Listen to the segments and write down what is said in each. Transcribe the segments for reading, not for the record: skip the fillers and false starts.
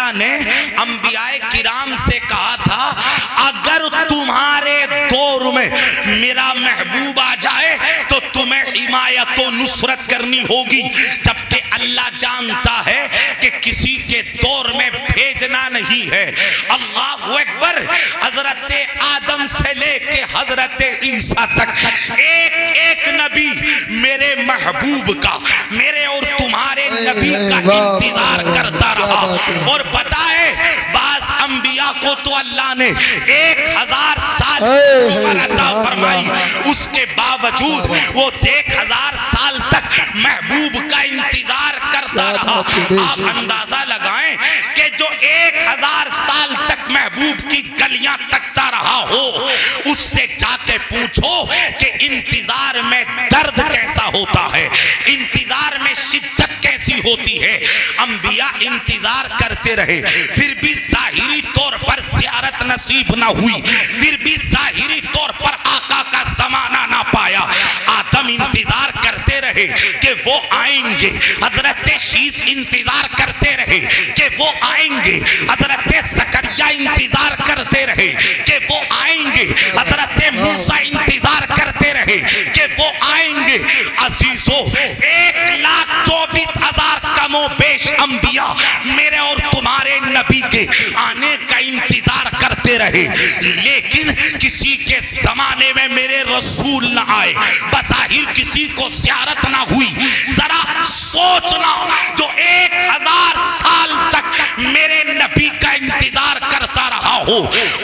ताला ने अंबियाए किराम से कहा था, अगर तुम्हारे दौर में मेरा महबूब आ जाए तो तुम्हें हिमायत व नुसरत करनी होगी, जबकि अल्लाह जानता है कि किसी के दौर में भेजना नहीं है। अल्लाहु अकबर। हजरत आदम से लेके हजरत ईसा तक एक एक नबी मेरे महबूब का, मेरे और तुम्हारे नबी का इंतजार करता रहा। और पता है बास अंबिया को तो अल्लाह ने 1000 साल अता फरमाई, उसके बावजूद वो 1000 साल तक महबूब का इंतजार करता रहा। आप अंदाजा लगाएं कि जो 1000 साल तक महबूब की गलियां तकता रहा हो, उससे जाके पूछो कि इंतजार में दर्द कैसा होता है, इंतजार में शिद्दत कैसी होती है। अंबिया इंतजार करते रहे, फिर भी जाहिरी तौर पर ज़ियारत नसीब ना हुई, फिर भी जाहिरी तौर पर आका का ज़माना ना पाया। आदम इंतजार करते रहे कि वो आएंगे, हजरत शीश इंतजार करते रहे कि वो आएंगे, हजरत ज़करिया इंतजार करते रहे कि वो आएंगे, हजरत मूसा इंतजार करते रहे कि वो आएंगे। अजीजों, 1,24,000 कमो बेश अंबिया मेरे और तुम्हारे नबी के आने का इंतजार करते रहे, लेकिन किसी के जमाने में मेरे रसूल न आए, बज़ाहिर किसी को ज़ियारत ना हुई। जरा सोचना, जो 1000 साल तक मेरे नबी का इंतजार करता रहा हो,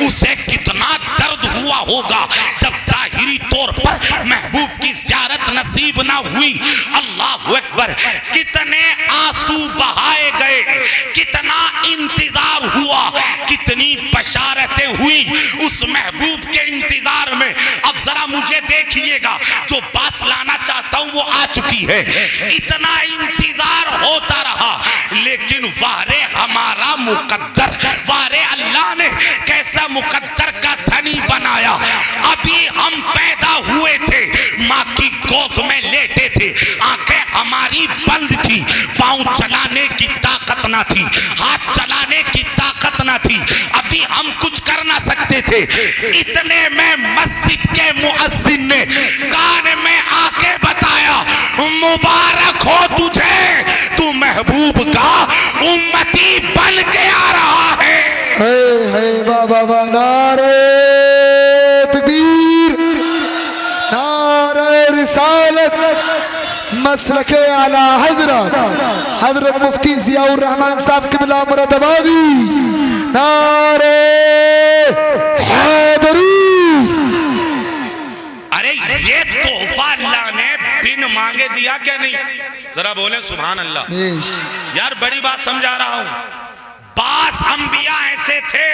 उसे कितना दर्द हुआ होगा जब ज़ाहिरी तौर पर महबूब की ज़ियारत नसीब ना हुई। अल्लाह अकबर। कितने आंसू बहाए गए, कितना इंतजार हुआ, कितनी बशारतें हुई उस महबूब के इंतजार में। अब जरा मुझे देखिएगा, जो बात लाना चाहता हूं वो आ चुकी है। इतना इंतजार होता रहा, लेकिन वारे हमारा मुकद्दर, वारे अल्लाह ने कैसा मुकद्दर का धनी बनाया। अभी हम पैदा हुए थे, माँ की गोद में लेटे थे, आंखें हमारी बंद थी, पांव चलाने की ताकत ना थी, हाथ चलाने की ताकत ना थी, अभी हम कुछ कर ना सकते थे। इतने में मस्जिद के मुअज्जिन ने कान में आके बताया, मुबारक हो तुझे, तू महबूब का उम्मती बन के आ रहा है। बाबा नारे तकबीर, नारे रिसालत, मसलके आला हजरत मुफ्ती ज़ियाउर रहमान साहब क़िबला मुरादाबादी, नारे हैदरी। अरे ये तोहफा अल्लाह ने बिन मांगे दिया क्या नहीं? जरा बोले सुभान अल्लाह। यार बड़ी बात समझा रहा हूं। बास अंबिया ऐसे थे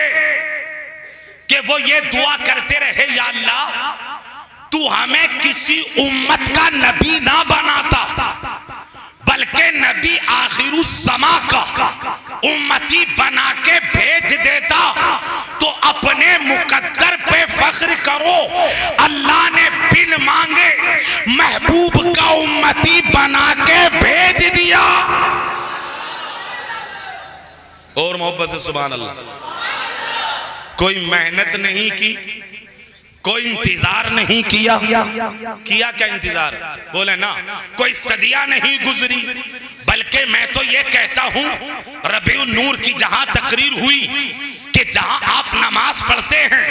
कि वो ये दुआ करते रहे, या अल्लाह तू हमें किसी उम्मत का नबी ना बनाता, बल्कि नबी आखिरुस्समा का उम्मती बना के भेज देता तो अपने मुकद्दर पे फख्र करो। अल्लाह ने बिन मांगे महबूब का उम्मती बना के भेज दिया। और मोहब्बत से सुभान अल्लाह। कोई मेहनत नहीं की, कोई इंतजार नहीं किया क्या इंतजार? बोले ना, कोई सदियां नहीं गुजरी, बल्कि मैं तो ये कहता हूं, रबीउन नूर की जहां तकरीर हुई कि जहां आप नमाज पढ़ते हैं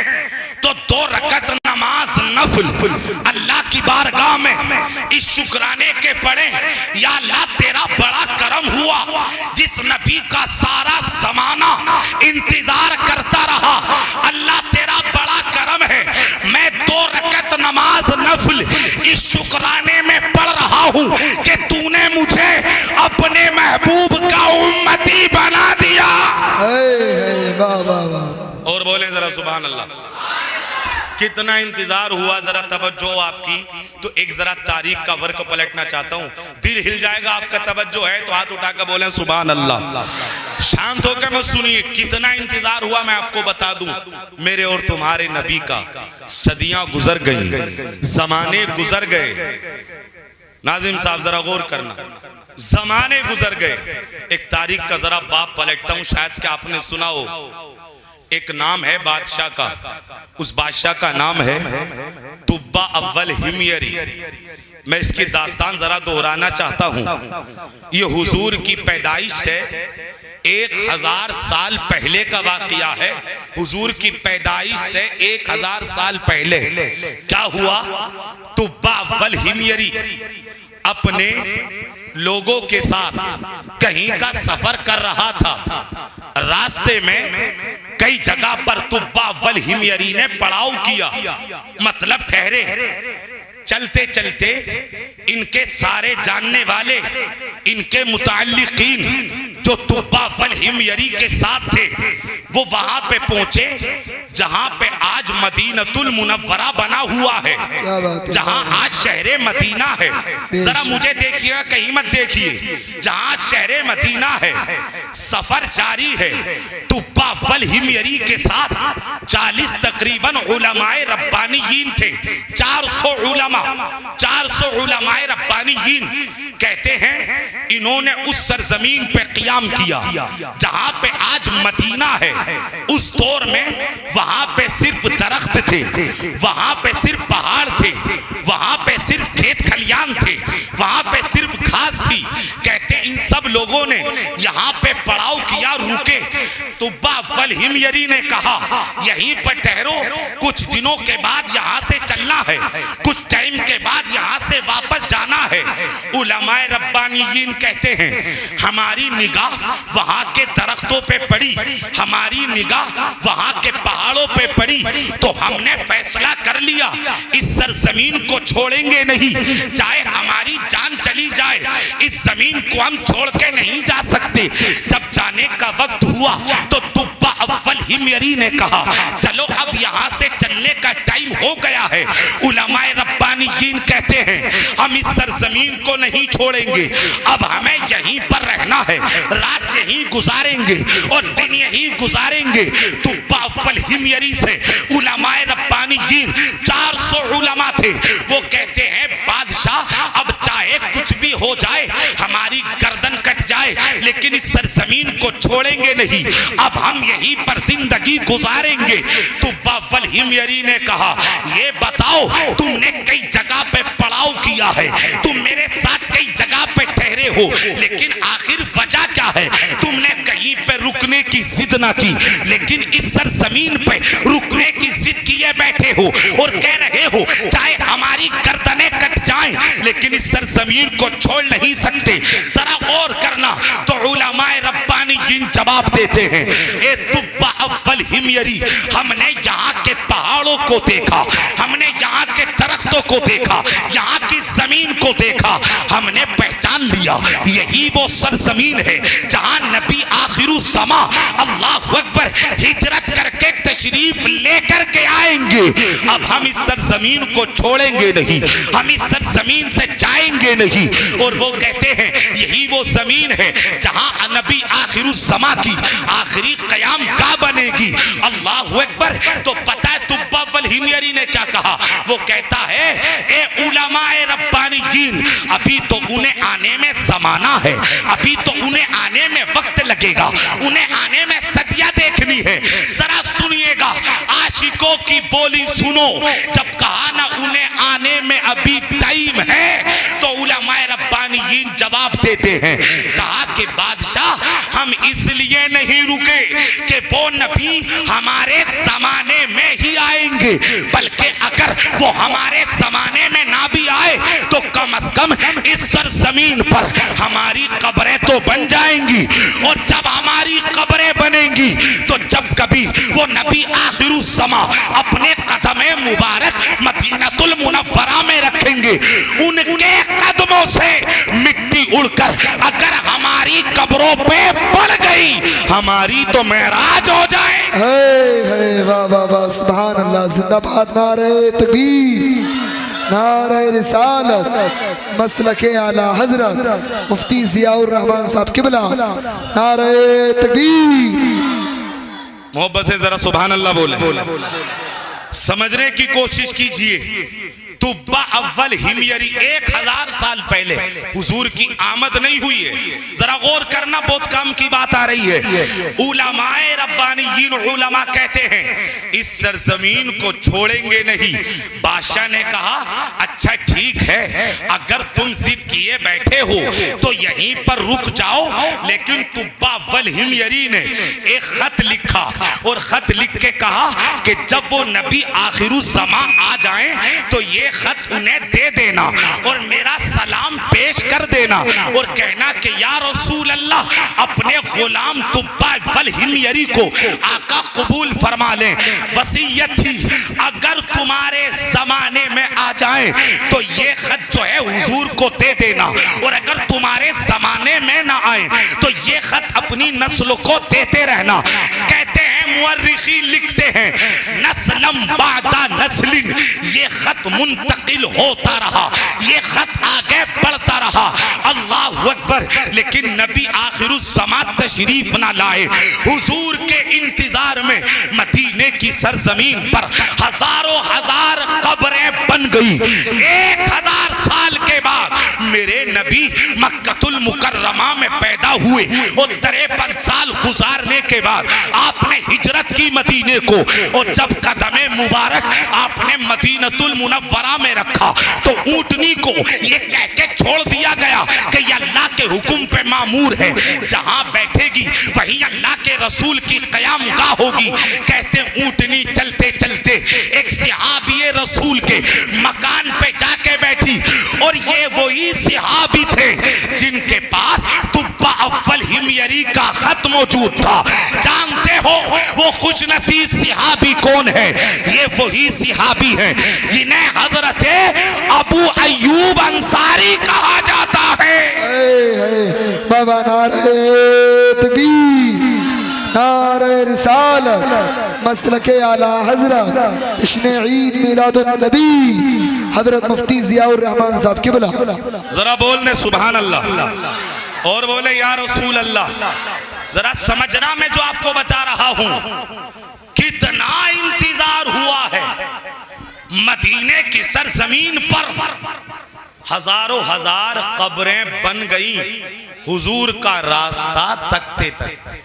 तो 2 रकत नमाज नफल अल्लाह की बारगाह में इस शुक्राने के पढ़े, या अल्लाह तेरा बड़ा करम हुआ, जिस नबी का सारा जमाना इंतजार करता रहा, अल्लाह तेरा बड़ा करम है, मैं 2 रकत नमाज नफल इस शुक्राने में पढ़ रहा हूं कि तूने मुझे अपने महबूब का उम्मती बना दिया। और बोले जरा सुभान अल्लाह। कितना इंतजार हुआ, जरा तवज्जो आपकी। तो एक जरा तारीख का वर्क पलटना चाहता हूँ, दिल हिल जाएगा आपका। तवज्जो है तो हाथ उठाकर बोले सुभान अल्लाह। शांत होकर मैं सुनिए, कितना इंतजार हुआ मैं आपको बता दूं। मेरे और तुम्हारे नबी का सदियां गुजर गई, जमाने गुजर गए। नाजिम साहब जरा गौर करना, जमाने गुजर गए। एक तारीख का जरा बाप पलटता हूं, शायद कि आपने सुना हो। एक नाम है बादशाह का, उस बादशाह का नाम है तुब्बा अव्वल हिमयरी। मैं इसकी दास्तान जरा दोहराना चाहता हूं। ये हुजूर की पैदाइश से 1000 साल पहले का वाकया है। हुजूर की पैदाइश से 1000 साल पहले क्या हुआ? तुब्बा अव्वल हिमयरी अपने लोगों के साथ कहीं का सफर कर रहा था। रास्ते में कई जगह पर तुब्बा अव्वल हिमयरी ने पड़ाव किया, मतलब ठहरे। चलते चलते इनके सारे जानने वाले, इनके मुताल्लिकीन जो तुब्बा अव्वल हिमयरी के साथ थे, वो वहां पे पहुंचे जहां पे आज मदीनतुल मुनव्वरा बना हुआ है, जहां आज शहरे मदीना है। जरा मुझे देखिएगा, कहीं मत देखिए। जहां आज शहरे मदीना है, सफर जारी है। तुब्बा अव्वल हिमयरी के साथ 40 तकरीबन उलमाए रब्बानीयीन थे। 400 उलमाए रब्बानीयीन कहते हैं इन्होंने उस सरजमीन पे क़ियाम किया जहां पे आज मदीना है। उस दौर में वहां पे सिर्फ दरख्त थे, वहां पे सिर्फ पहाड़ थे, वहां पे सिर्फ खेत खलियान थे, वहां पे सिर्फ घास थी। कहते इन सब लोगों ने यहाँ पे पड़ाव किया, रुके। तुब्बा अव्वल हिमयरी ने कहा यहीं पर ठहरो, कुछ दिनों के बाद यहाँ से चलना है, कुछ टाइम के बाद यहाँ से वापस जाना है। उलमाए रब्बानीयीन कहते हैं हमारी निगाह वहां के दरख्तों पे पड़ी, हमारी निगाह वहां के पहाड़ों पे पड़ी, तो हमने फैसला कर लिया इस सरजमीन को छोड़ेंगे नहीं, चाहे हमारी जान चली जाए, इस जमीन को हम छोड़ के नहीं जा सकते। जब जाने का वक्त हुआ तो तुब्बा अव्वल हिमयरी ने कहा चलो अब यहाँ से चलने का टाइम हो गया है। उलमाए रब्बानीयीन कहते हैं हम इस सरजमीन को नहीं छोड़ेंगे, अब हमें यहीं पर रहना है, रात यहीं गुजारेंगे और दिन यहीं गुजारेंगे। तुब्बा अव्वल हिमयरी से उलमाए रब्बानीयीन 400 उलमा थे, वो कहते हैं बादशाह अब चाहे कुछ भी हो जाए, हमारी गर्दन कट जाए, लेकिन इस सरजमीन को छोड़ेंगे नहीं, अब हम यहीं पर जिंदगी गुजारेंगे। तुब्बा अव्वल हिमयरी ने कहा ये बताओ तुमने कई जगह पे पड़ाव किया है, तुम मेरे साथ कई जगह पे ठहरे हो, लेकिन आखिर वजह क्या है? तुमने कहीं पे रुकने की जिद ना की, लेकिन इस सरजमीन पे रुकने की जिद किए बैठे हो और कह रहे हो चाहे हमारी गर्दनें कट जाएं, लेकिन इस सरजमीन को छोड़ नहीं सकते। जरा गौर करना तो उलमाए रब्बानीयीन जवाब देते हैं ए तुब्बा अव्वल हिमयरी, हमने यहाँ के पहाड़ों को देखा, हमने यहाँ के दरख्तों को देखा, यहाँ की जमीन को देखा, हमने पहचान लिया यही वो सरजमीन है जहां नबी आखिरुज़्ज़मा अल्लाहु अकबर हिजरत करके तशरीफ लेकर के आएंगे। अब हम इस सरजमीन को छोड़ेंगे नहीं, हम इस सरजमीन से जाएंगे नहीं। और वो कहते हैं यही वो जमीन है जहां नबी आखिरुज़्ज़मा की आखिरी क़याम गाह बनेगी। अल्लाहु अकबर। तो पता है तुब्बा अव्वल हिमयरी ने क्या कहा? वो कहता है ए उलमाए रब्बानीयीन, अभी तो उन्हें आने में जमाना है, अभी तो उन्हें आने में वक्त लगेगा, उन्हें आने में सदियां देखनी है। जरा सुनिएगा, आशिकों की बोली सुनो, जब कहा ना उन्हें आने में अभी टाइम है, तो उलमाए रब्बानीयीन जवाब देते हैं, कहा कि बादशाह हम इसलिए नहीं रुके कि वो नबी हमारे जमाने में ही आएंगे, बल्कि अगर वो हमारे जमाने में ना भी आए तो कम से कम इस सरजमीन पर हमारी कब्रें तो बन जाएंगी। और जब हमारी कब्रें बनेंगी तो जब कभी वो नबी आखिरुज़्ज़मा अपने कदमे मुबारक मदीनतुल मुनव्वरा में रखेंगे, उनके कदमों से मिट्टी उड़कर अगर हमारी कब्रों पे पड़ गई, हमारी तो मेराज हो जाए। वाह वाह वाह, सुभान अल्लाह, जिंदाबाद, नारे तकबीर, नारे रिसालत, मसलके आला हजरत मुफ्ती ज़ियाउर रहमान साहब किबला, नारे तकबीर। मोहब्बत से जरा सुभान अल्लाह बोले। समझने की कोशिश कीजिए तुब्बा अव्वल हिमयरी 1000 साल पहले हुजूर की आमद नहीं हुई है। जरा गौर करना, बहुत काम की बात आ रही है। उलमाए रब्बानीयीन उलमा कहते हैं इस सरजमीन को छोड़ेंगे नहीं। बादशाह ने कहा अच्छा ठीक है, अगर तुम जिद किए बैठे हो तो यहीं पर रुक जाओ। लेकिन तुब्बा अव्वल हिमयरी ने एक खत लिखा और खत लिख के कहा कि जब वो नबी आखिरुज़्ज़मा आ जाएं तो ये खत उन्हें दे देना और मेरा सलाम पेश कर देना और कहना कि या रसूल अल्लाह अपने गुलाम तुब्बा अव्वल हिमयरी को आका कबूल फरमा लें। वसीयत थी अगर तुम्हारे जमाने में आ जाए तो ये खत जो है हुजूर को दे देना, और अगर तुम्हारे जमाने में ना आए तो ये खत अपनी नस्ल को देते रहना। कहते हैं मुअर्रिखीन लिखते हैं नस्लम बादा नस्लिन, ये खत मुंतकिल होता रहा, ये खत आगे बढ़ता रहा। अल्लाह अकबर। लेकिन नबी आखिरुज़्ज़मा तशरीफ ना लाए। हुजूर के इंतजार में मदीने की सरजमीन पर हजारों हजार कब्रें बन गई। 1000 साल के बाद मेरे नबी मक्कतुल मुकर्रमा में पैदा हुए और 53 साल गुजारने के बाद आपने हिजरत की मदीने को, और जब कदमे मुबारक आपने मदीनतुल मुनव्वरा में रखा तो ऊंटनी को ये कह के छोड़ दिया गया कि ये अल्लाह के हुक्म पे मामूर है, जहां बैठेगी वहीं अल्लाह के रसूल की क़यामगाह होगी। कहते ऊंटनी चलते चलते एक सहाबी रसूल के मकान पे जाके बैठी, और ये वही सहाबी थे जिनके पास तुब्बा अव्वल हिमयरी का खत मौजूद था। जानते हो वो खुश नसीब सहाबी कौन है? ये वही सहाबी है जिन्हें हजरत अबू अय्यूब अंसारी कहा जाता है। बाबा नारे तकबीर, नारे रिसालत, मसलके आला हजरत इश्ने ईद मिलादुन नबी हजरत मुफ्ती ज़ियाउर रहमान साहब किबला। जरा बोलने सुभान अल्लाह और बोले या रसूल अल्लाह। जरा समझना मैं जो आपको बता रहा हूं कितना इंतजार हुआ है। मदीने की सरजमीन पर हजारों हजार कब्रें बन गई हुजूर का रास्ता तकते तकते।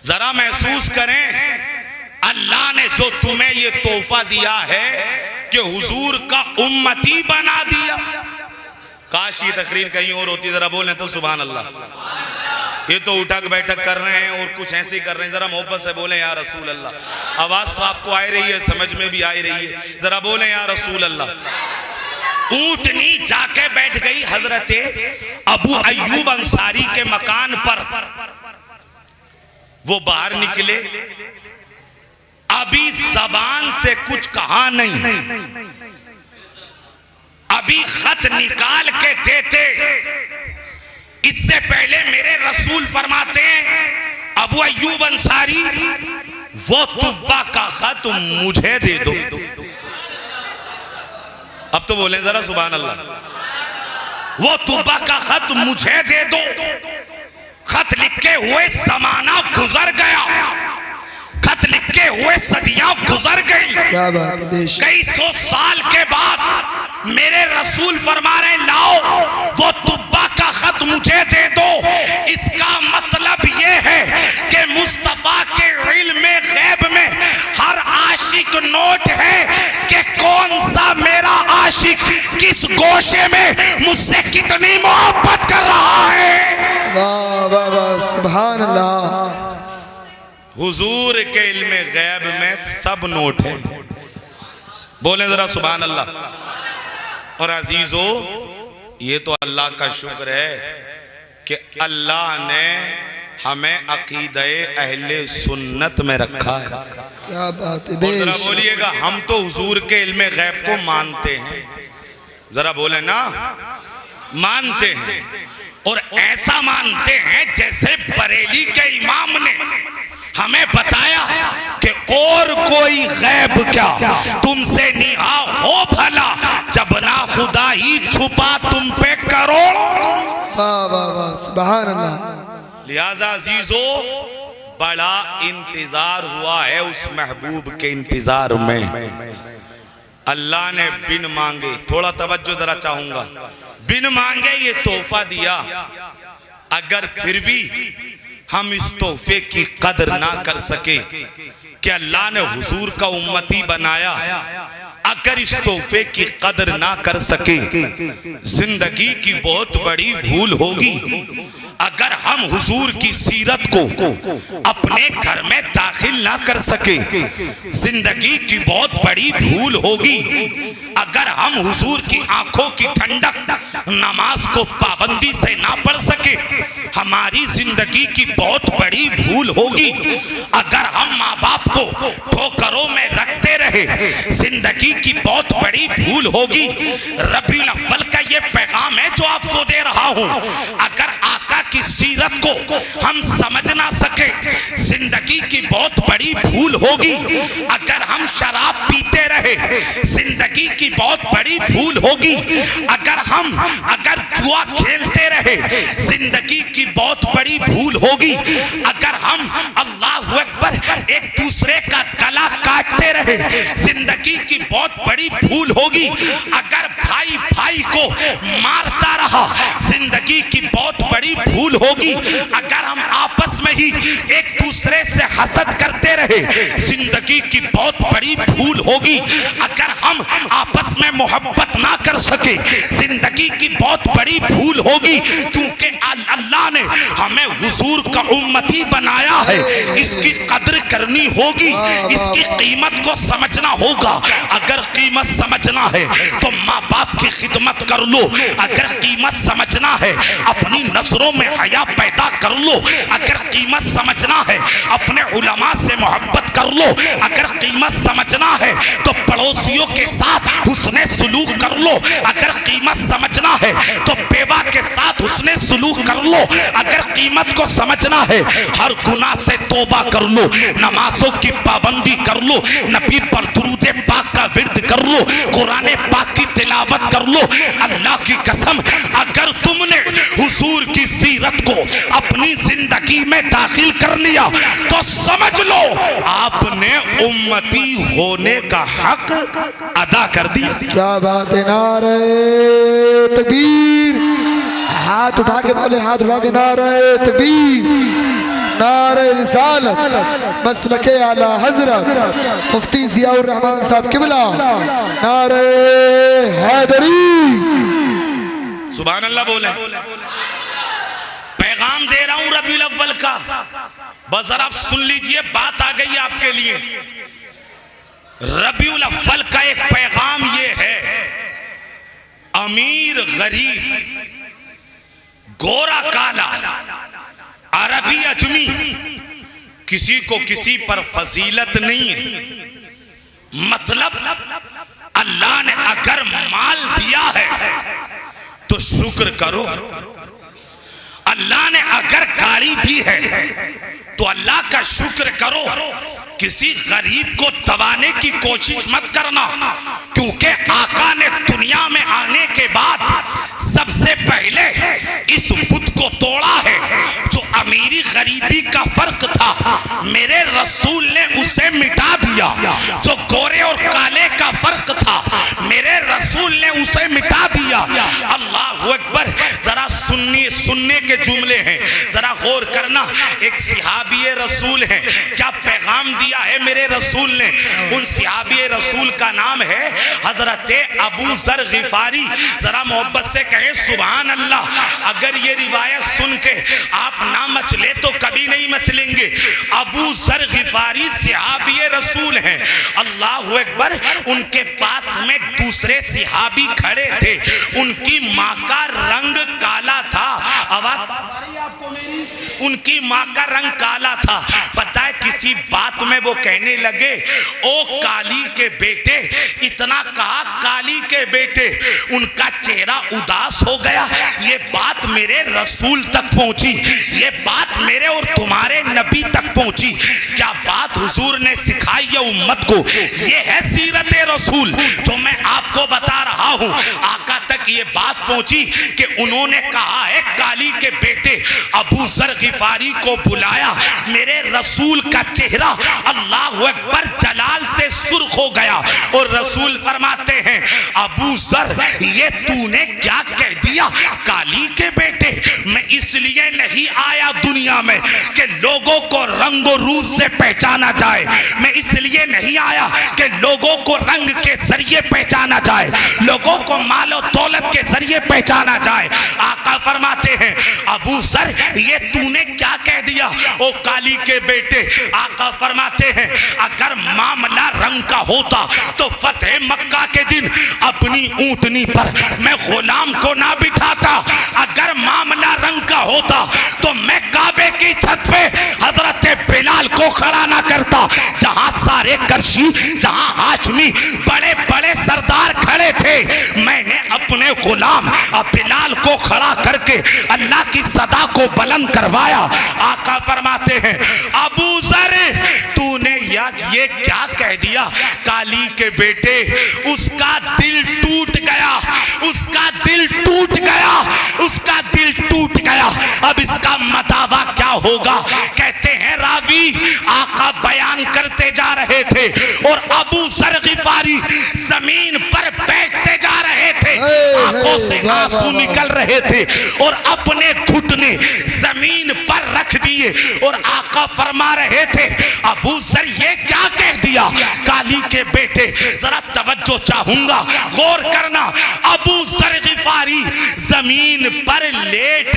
जरा महसूस करें अल्लाह ने जो तुम्हें ये तोहफा दिया है कि हुजूर का उम्मती बना दिया। काश ये तकरीर कहीं और होती। जरा बोलें तो सुभान अल्लाह। ये तो उठक बैठक कर रहे हैं और कुछ ऐसे ही कर रहे हैं। जरा मोहब्बत से बोले या रसूल अल्लाह। आवाज तो आपको आ रही है, समझ में भी आ रही है। जरा बोले या रसूल अल्लाह। ऊंटनी जाके बैठ गई हजरत अबू अय्यूब अंसारी के मकान पर। वो बाहर निकले, अभी जबान से कुछ कहा नहीं, अभी खत निकाल के देते। इससे पहले मेरे रसूल फरमाते हैं अबू अय्यूब अंसारी वो तुब्बा का खत मुझे दे दो। अब तो बोले जरा सुभान अल्लाह। वो तुब्बा का खत मुझे दे दो। खत लिखे हुए जमाना गुजर गया, खत लिखे हुए सदियां गुजर गई। क्या बात है, कई 100 साल के बाद मेरे रसूल फरमा रहे लाओ वो तुब्बा का खत मुझे दे दो। इसका मतलब ये है कि मुस्तफा के इल्म गैब में हर आशिक नोट है कि कौन सा मेरा आशिक किस गोशे में मुझसे कितनी मोहब्बत कर रहा है। वाह वाह वाह सुभान अल्लाह। हुजूर के इल्म गैब में सब नोट है। बोले जरा सुभान अल्लाह। और अजीजो ये तो अल्लाह का शुक्र है कि अल्लाह ने हमें अकीदे अहले सुन्नत में रखा है। क्या बात है। और जरा बोलिएगा हम तो हुजूर के इल्म गैब को मानते हैं। जरा बोले ना, मानते हैं। और ऐसा मानते हैं जैसे बरेली के इमाम ने हमें बताया कि और कोई गैब क्या तुमसे निहा हो भला, जब ना खुदा ही छुपा तुम पे करोड़। वाह वाह वाह सुभान अल्लाह। लिहाजा अजीजो बड़ा इंतजार हुआ है उस महबूब के इंतजार में। अल्लाह ने बिन मांगे, थोड़ा तवज्जो जरा चाहूंगा, बिन मांगे ये तोहफा दिया। अगर फिर भी हम इस तोहफे की कदर ना कर सके कि अल्लाह ने हुजूर का उम्मती बनाया, अगर इस तोहफे की कदर ना कर सके, जिंदगी की बहुत बड़ी भूल होगी। अगर हम हुजूर की सीरत को अपने घर में दाखिल ना कर सके, जिंदगी की बहुत बड़ी भूल होगी। अगर हम हुजूर की आंखों की ठंडक नमाज को पाबंदी से ना पढ़ सके, हमारी जिंदगी की बहुत बड़ी भूल होगी। अगर हम माँ बाप को ठोकरों में रखते रहे, जिंदगी की बहुत बड़ी भूल होगी। रबीउल अव्वल का ये पैगाम है जो आपको दे रहा हूँ। अगर आका की सीरत को हम समझ ना सके, जिंदगी की बहुत बड़ी भूल होगी। अगर हम शराब पीते रहे, जिंदगी की बहुत बड़ी भूल होगी। अगर जुआ खेलते रहे, जिंदगी की बहुत बड़ी भूल होगी। अगर हम अल्लाहु अकबर एक दूसरे का गला काटते रहे, जिंदगी की बहुत बड़ी भूल होगी। अगर भाई भाई को मारता रहा, जिंदगी की बहुत बड़ी भूल होगी। अगर हम आपस में ही एक दूसरे से हसद करते रहे, जिंदगी की बहुत बड़ी भूल होगी। अगर हम आपस में मोहब्बत ना कर सके, जिंदगी की बहुत बड़ी भूल होगी। क्योंकि अल्लाह ने हमें हुजूर का उम्मती बनाया है, इसकी कदर करनी होगी, इसकी कीमत को समझना होगा। अगर कीमत समझना है तो माँ बाप की खिदमत कर लो। अगर कीमत समझना है अपनी नजरों में हया पैदा कर लो। अगर कीमत समझना है अपने उलमा से मोहब्बत कर लो। अगर कीमत समझना है तो पड़ोसियों के साथ हुस्ने सुलूक कर लो। अगर कीमत समझना है तो बेवा के साथ हुस्ने सुलूक कर लो। अगर कीमत को समझना है हर गुनाह से तौबा कर लो, नमाजों की पाबंदी कर लो, नबी पर दुरूद पाक का विर्द कर लो, कुरान पाक की तिलावत कर लो। अल्लाह की कसम, अगर तुमने हुजूर की सीरत को अपनी जिंदगी में दाखिल कर लिया तो समझ लो आपने उम्मती होने का हक अदा कर दिया। क्या बात है, नारे तकबीर। हाथ उठा के बोले, हाथ उठा के नारे तकबीर, नारे रिसालत, मसलके आला हजरत मुफ्ती जियाउर रहमान साहब किबला, नारे हैदरी। सुभान अल्लाह बोले। पैगाम दे रहा हूं रबीउल अव्वल का, बस जरा आप सुन लीजिए, बात आ गई आपके लिए। रबीउल अव्वल का एक पैगाम ये है, अमीर गरीब, गोरा काला, अरबी अजमी, किसी को किसी पर फजीलत नहीं है। मतलब अल्लाह ने अगर माल दिया है तो शुक्र करो। अल्लाह ने अगर गाड़ी दी है तो अल्लाह का शुक्र करो। किसी गरीब को दबाने की कोशिश मत करना, क्योंकि आका ने दुनिया में आने के बाद सबसे पहले इस बुत को तोड़ा है। जो अमीरी गरीबी का फर्क था, मेरे रसूल ने उसे मिटा दिया। जो गोरे और काले का फर्क था, मेरे रसूल ने उसे मिटा दिया। अल्लाह अकबर। जरा सुनने के जुमले हैं, जरा गौर करना। एक सिहाबी रसूल है, क्या पैगाम दिया है मेरे रसूल ने। उन सिहाबी रसूल का नाम है हजरत अबू जर गिफारी। जरा मोहब्बत से कहे सुभान अल्लाह। अगर ये रिवायत सुन के आप ना मचले तो कभी नहीं मचलेंगे। अबू जर गिफारी सिहाबी रसूल हैं। अल्लाह अकबर। उनके पास में दूसरे सिहाबी खड़े थे, उनकी माँ का रंग काला था। आवाज आ रही है आपको मेरी? उनकी माँ का रंग काला था। पता है किसी बात में वो कहने लगे, ओ काली के बेटे। इतना कहा काली के बेटे, उनका चेहरा उदास हो गया। ये बात मेरे रसूल तक पहुंची, ये बात मेरे और तुम्हारे नबी तक पहुंची। क्या बात हुजूर ने सिखाई है उम्मत को। ये है सीरत रसूल जो मैं आपको बता रहा हूं। आका तक ये बात पहुंची कि उन्होंने कहा है काली के बेटे अबू जर गिफारी को बुलाया। मेरे रसूल का चेहरा अल्लाह अकबर जलाल से सुर्ख हो गया और रसूल फरमाते हैं अबू जर ये तूने क्या कह दिया काली के बेटे। मैं इसलिए नहीं आया दुनिया में कि लोगों को रंगो रूप से पहचाना जाए। मैं इसलिए नहीं आया कि लोगों को रंग के जरिए पहचाना जाए, लोगों को मालो दौलत के जरिए पहचाना जाए। आका फरमाते हैं अबू जर ये तूने क्या कह दिया ओ काली के बेटे। आका फरमाते हैं अगर मामला रंग का होता तो फतेह मक्का के दिन अपनी ऊंटनी पर मैं गुलाम को ना बिठाता। अगर मामला रंग का होता तो मैं काबे की छत पे हजरत बिलाल को खड़ा ना करता। जहां सारे करशी, जहां हाशमी बड़े बड़े सरदार खड़े थे, मैंने अपने गुलाम बिलाल को खड़ा करके अल्लाह की सदा को बुलंद करवाया। आका फरमाते हैं अबू जर तूने ये क्या कह दिया काली के बेटे। उसका दिल टूट गया, उसका दिल टूट गया, उसका दिल टूट गया। अब इसका मदावा क्या होगा। कहते हैं रावी आका बयान करते जा रहे थे और अबू जर गिफारी जमीन पर बैठते जा रहे थे, आंखों से आंसू निकल रहे थे और अपने घुटने जमीन पर रख दिए और आका फरमा रहे थे अबू जर ये क्या कह दिया काली के बेटे। जरा तवज्जो चाहूंगा, गौर करना। अबू जर गिफारी जमीन पर लेट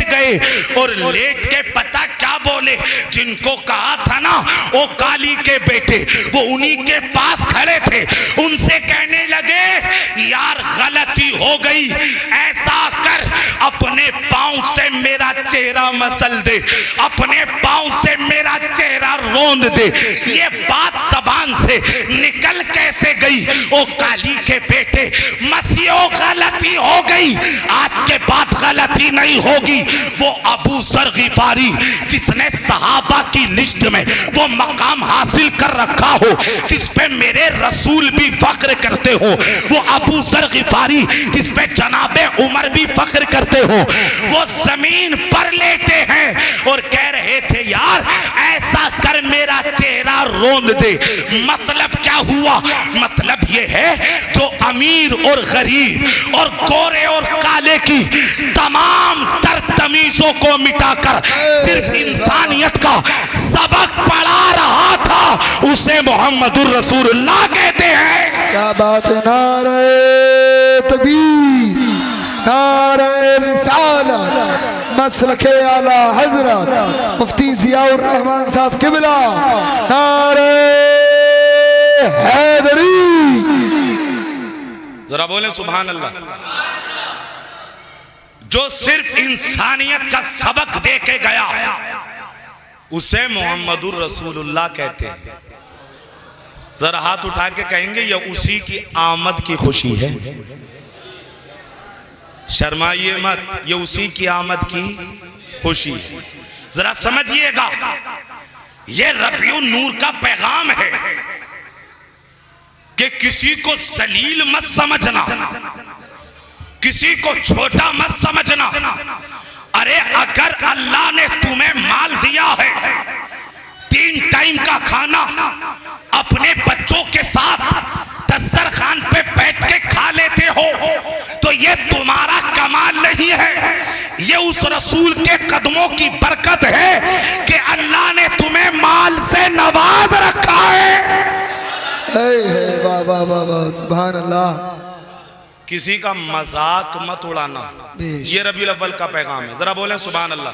गए और लेट के पता क्या बोले। जिनको कहा था ना वो काली के बेटे, वो उन्हीं के पास खड़े थे। उनसे कहने लगे यार गलती हो गई, ऐसा कर अपने पांव से मेरा चेहरा मसल दे, अपने पांव से मेरा चेहरा रोंद दे। ये बात जबान से निकल कैसे गई ओ काली के बेटे। मसीहो गलती हो गई, आज के बाद गलती नहीं होगी। वो अबू जर गिफारी जिसने सहाबा की लिस्ट में वो मकाम हासिल कर रखा हो, जिस पे मेरे रसूल भी फख्र करते हो, वो अबू जर गिफारी जिस पे जनाबे उमर भी फख्र करते हो, वो जमीन पर लेटे हैं और कह रहे थे यार ऐसा कर मेरा चेहरा रोंद दे। मतलब क्या हुआ। मतलब ये है जो अमीर और गरीब और गोरे और काले की तमाम तर तमीजों को मिटाकर सिर्फ इंसानियत का सबक पढ़ा रहा था, उसे मोहम्मदुर रसूलुल्लाह कहते हैं। क्या बात है। नारे तकबीर, नारे रिसालत, मसलके आला हजरत मुफ्ती जियाउर रहमान साहब किबला, नारे हैदरी। जरा बोले सुभान अल्लाह। जो सिर्फ इंसानियत का सबक दे के गया उसे मोहम्मदुर रसूलुल्लाह कहते हैं। जरा हाथ उठा के कहेंगे यह उसी की आमद की खुशी है। शर्माइए मत, ये उसी की आमद की खुशी है। जरा समझिएगा, ये रबियुन नूर का पैगाम है कि किसी को जलील मत समझना, किसी को छोटा मत समझना। अरे अगर अल्लाह ने तुम्हें माल दिया है, 3 टाइम का खाना अपने बच्चों के साथ दस्तरखान पे बैठ के खा लेते हो, तो ये तुम्हारा कमाल नहीं है, ये उस रसूल के कदमों की बरकत है कि अल्लाह ने तुम्हें माल से नवाज रखा है। वाह वाह वाह वाह, सुभान अल्लाह। किसी का मजाक मत उड़ाना, ये रबीउल अव्वल का पैगाम है। जरा बोलें सुभान अल्लाह।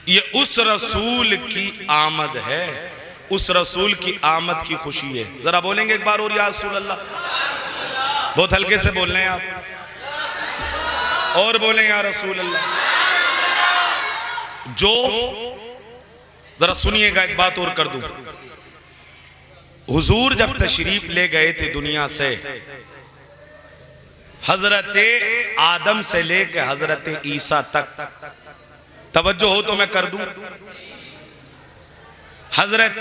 ये उस रसूल की आमद है, उस रसूल की आमद की खुशी है। जरा बोलेंगे एक बार और या रसूल अल्लाह। बहुत हल्के से बोल रहे हैं आप, और बोलें या रसूल अल्लाह। जो जरा सुनिएगा, एक बात और कर दूं। हुजूर जब तशरीफ ले गए थे दुनिया से, हजरत आदम से लेकर हजरत ईसा तक तवज्जो हो तो मैं कर दूं। हजरत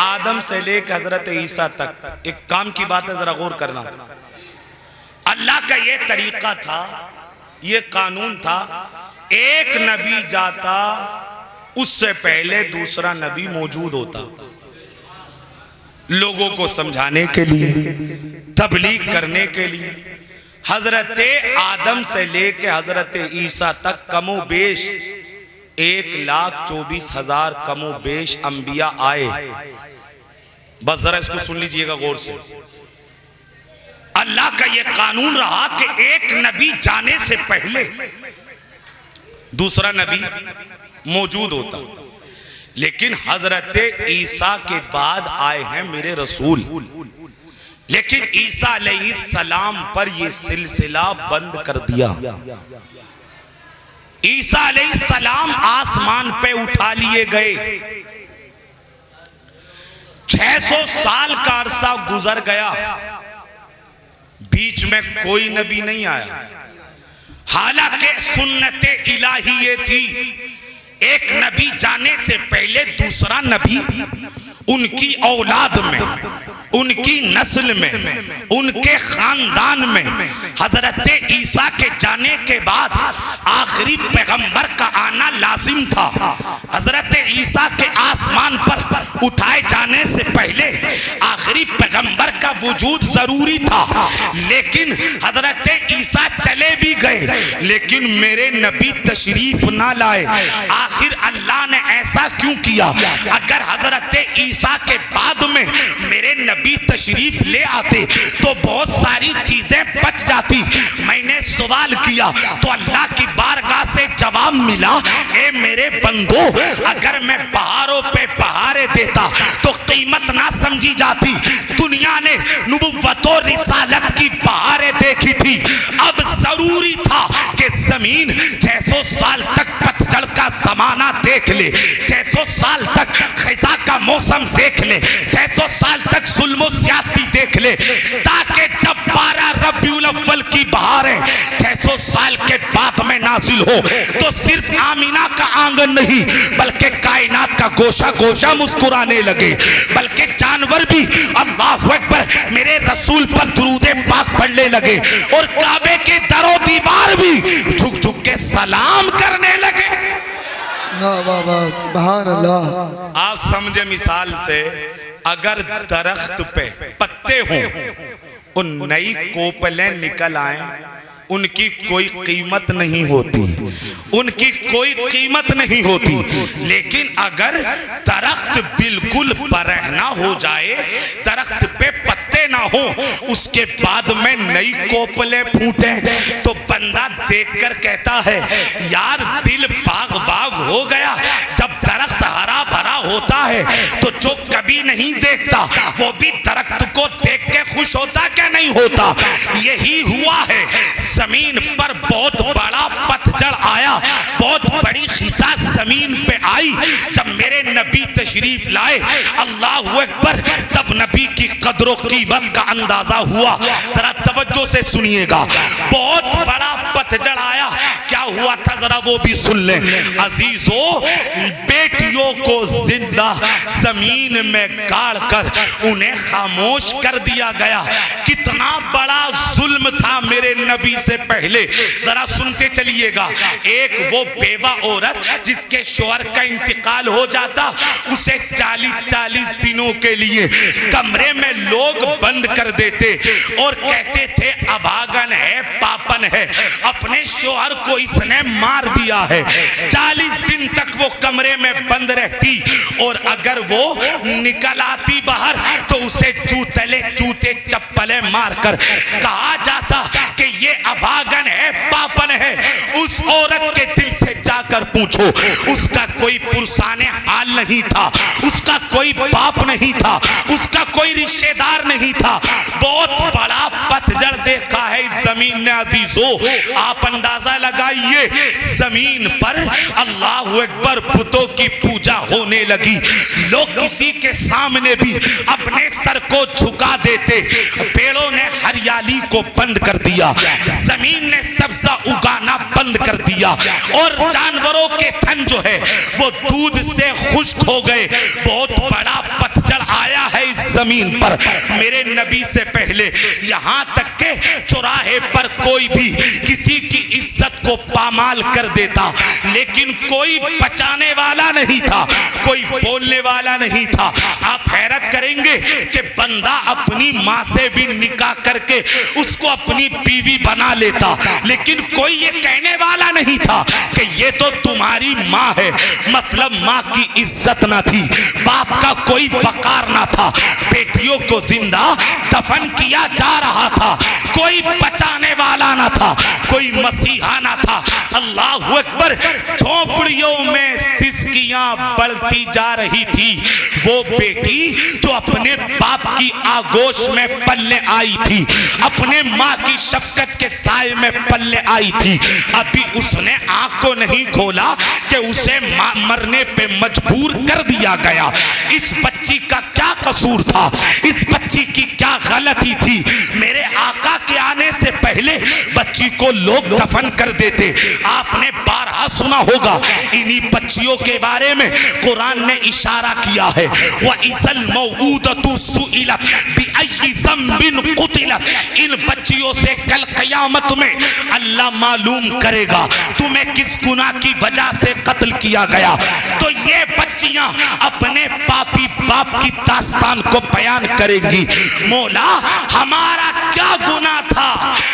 आदम से लेकर हजरत ईसा तक एक काम की बात है, जरा गौर करना। अल्लाह का ये तरीका था, ये कानून था, एक नबी जाता उससे पहले दूसरा नबी मौजूद होता, लोगों को समझाने के लिए, तबलीग करने के लिए। हजरत आदम से लेकर हजरत ईसा तक कमोबेश 1,24,000 कमोबेश अंबिया आए। बस जरा इसको सुन लीजिएगा गौर से। अल्लाह का यह कानून रहा कि एक नबी जाने से पहले दूसरा नबी मौजूद होता, लेकिन हजरत ईसा के बाद आए हैं मेरे रसूल। लेकिन ईसा अलैहिस्सलाम पर यह सिलसिला बंद कर दिया। ईसा अलैहिस्सलाम आसमान पे उठा लिए गए। 600 साल का अरसा गुजर गया, बीच में कोई नबी नहीं आया। हालांकि सुन्नत इलाही ये थी, एक नबी जाने से पहले दूसरा नबी उनकी औलाद में, उनकी नस्ल में, उनके खानदान में हजरत ईसा के जाने के बाद आखिरी पैगंबर का आना लाजिम था। हजरत ईसा के आसमान पर उठाए जाने से पहले आखिरी पैगंबर का वजूद जरूरी था। लेकिन हजरत ईसा चले भी गए, लेकिन मेरे नबी तशरीफ ना लाए। आखिर अल्लाह ने ऐसा क्यों किया? अगर हजरत ईसा के बाद में मेरे नबी तशरीफ ले आते तो बहुत सारी चीजें बच जाती। मैंने सवाल किया तो अल्लाह की बारगाह से जवाब मिला, ए मेरे बंदो, अगर मैं पहाड़ों पे पहाड़े देता तो कीमत ना समझी जाती। दुनिया ने नबुव्वत और रिसालत की बहारें देखी थी, अब जरूरी था कि जमीन 600 साल तक पतझड़ का जमाना देख ले, 600 साल तक खिजा का मौसम देख ले, 600 साल तक जुल्म और ज्यादती देख ले, ताकि जब 12 रबीउल अव्वल की बहारें 600 साल के बाद में नाजिल हो तो सिर्फ आमीना का आंगन नहीं बल्कि कायनात का गोशा गोशा मुस्कुराने लगे, बल्कि जानवर भी अल्लाहु अकबर मेरे रसूल पर दुरूदे पाक पढ़ने लगे और काबे के दरो दीवार भी झुक झुक के सलाम करने लगे। वाह वाह, सुभान अल्लाह। आप समझे मिसाल से, अगर दरख्त पे पत्ते हों, उन नई कोपलें निकल आए, उनकी कोई कीमत नहीं होती, उनकी कोई कीमत नहीं होती। लेकिन अगर दरख्त बिल्कुल बरहना हो जाए, दरख्त पे पत्ते ना हो, उसके बाद में नई कोपले फूटे तो बंदा देखकर कहता है यार दिल बाग बाग हो गया। जब दरख्त हरा भरा होता है तो जो कभी नहीं देखता वो भी दरख्त को देख के खुश होता क्या नहीं होता? यही हुआ है, जमीन पर बहुत बड़ा पतझड़ आया, बहुत बड़ी खिसा जमीन पे आई। जब मेरे नबी तशरीफ लाए, अल्लाहु अकबर, तब नबी की कदर कीमत का अंदाजा हुआ। जरा तवज्जो से सुनिएगा, बहुत बड़ा पतझड़ आया। क्या हुआ था जरा वो भी सुन ले। अजीजों, बेटियों को जिंदा जमीन में गाड़ कर उन्हें खामोश कर दिया गया। कितना बड़ा जुल्म था मेरे नबी से पहले, जरा सुनते चलिएगा। एक वो बेवा औरत जिसके शौहर का इंतकाल हो जाता, उसे 40-40 दिनों के लिए कमरे में लोग बंद कर देते और कहते थे अभागन है, पापन है, अपने शौहर को इसने मार दिया है। 40 दिन तक वो कमरे में बंद रहती और अगर वो निकल आती बाहर तो उसे जूतले जूते चप्पले मारकर कहा जाता कि ये अभागन है, पापन है। उस औरत के दिल से जाकर पूछो, उसका कोई पुरसाने हाल नहीं था, उसका कोई बाप नहीं था, उसका कोई रिश्तेदार नहीं था। बहुत बड़ा पतझड़ देखा है इस जमीन ने अजीजों। आप अंदाजा लगाइए, जमीन पर अल्लाह अकबर पुतों की पूजा होने लगी। लोग किसी के सामने भी अपने सर को झुका देते। पेड़ों ने हरियाली को बंद कर दिया, जमीन ने सब्जा उगाना बंद कर दिया, और जानवरों के थन जो है वो दूध से खुश्क हो गए। बहुत बड़ा पतझड़ आया है इस जमीन पर। मेरे नबी से पहले यहां तक के चौराहे पर कोई भी किसी की इज्जत को पामाल कर देता, लेकिन कोई बचाने वाला नहीं था, कोई बोलने वाला नहीं था। आप हैरत करेंगे कि बंदा अपनी माँ से भी निकाह करके उसको अपनी बीवी बना लेता, लेकिन कोई ये कहने वाला नहीं था कि ये तो तुम्हारी माँ है। मतलब माँ की इज्जत ना थी, बाप का कोई वकार ना था, बेटियों को जिंदा दफन किया जा रहा था, कोई बचाने वाला ना था, कोई मसीहा ना था। अल्लाह अकबर। झोपड़ियों में सिसकियां बढ़ती जा रही थी। वो बेटी जो अपने बाप की आगोश में पलने आई थी, अपने माँ की शफकत के साए में पलने आई थी, अभी उसने आंख को नहीं खोला कि उसे मरने पे मजबूर कर दिया गया। इस बच्ची का क्या कसूर था? इस बच्ची की क्या गलती थी? मेरे आका के आने से पहले बच्ची को लोग दफन कर देते। आपने बारहा सुना होगा इन्हीं बच्चियों के बारे में कुरान ने इशारा किया है, वह इसल मौऊदतु सुइलत बिअय्यि ज़म्बिन कुतिलत। इन बच्चियों से कल क़यामत में अल्लाह मालूम करेगा तुम्हें किस गुनाह की वजह से कत्ल किया गया। तो ये बच्चियां अपने पापी बाप की दास्तान को बयान करेंगी, मौला हमारा क्या गुनाह था,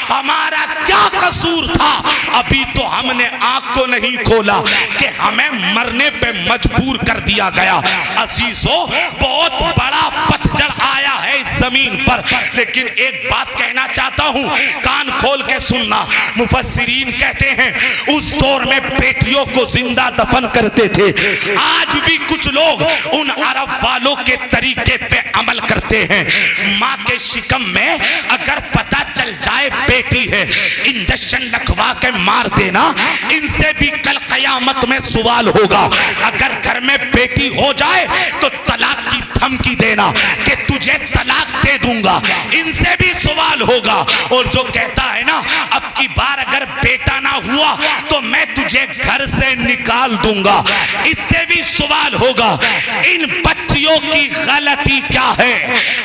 हमारा क्या कसूर था, अभी तो हमने आंख को नहीं खोला कि हमें मरने पे मजबूर कर दिया गया। अजीजों, बहुत बड़ा पतझड़ आया है इस जमीन पर, लेकिन एक बात कहना चाहता हूं, कान खोल के सुनना। मुफस्सिरीन कहते हैं उस दौर में बेटियों को जिंदा दफन करते थे। आज भी कुछ लोग उन अरब वालों के तरीके पे अमल करते हैं। माँ के शिकम में अगर पता चल जाए बेटी है, इंजेक्शन लगवा के मार देना, इनसे भी कल कयामत में सवाल होगा। अगर घर में बेटी हो जाए तो तलाक की धमकी देना कि तुझे तलाक दे दूंगा, इनसे भी सवाल होगा। और जो कहता है ना अब की बार अगर बेटा ना हुआ तो मैं तुझे घर से निकाल दूंगा, इससे भी सवाल होगा। इन बच्चियों की गलती क्या है,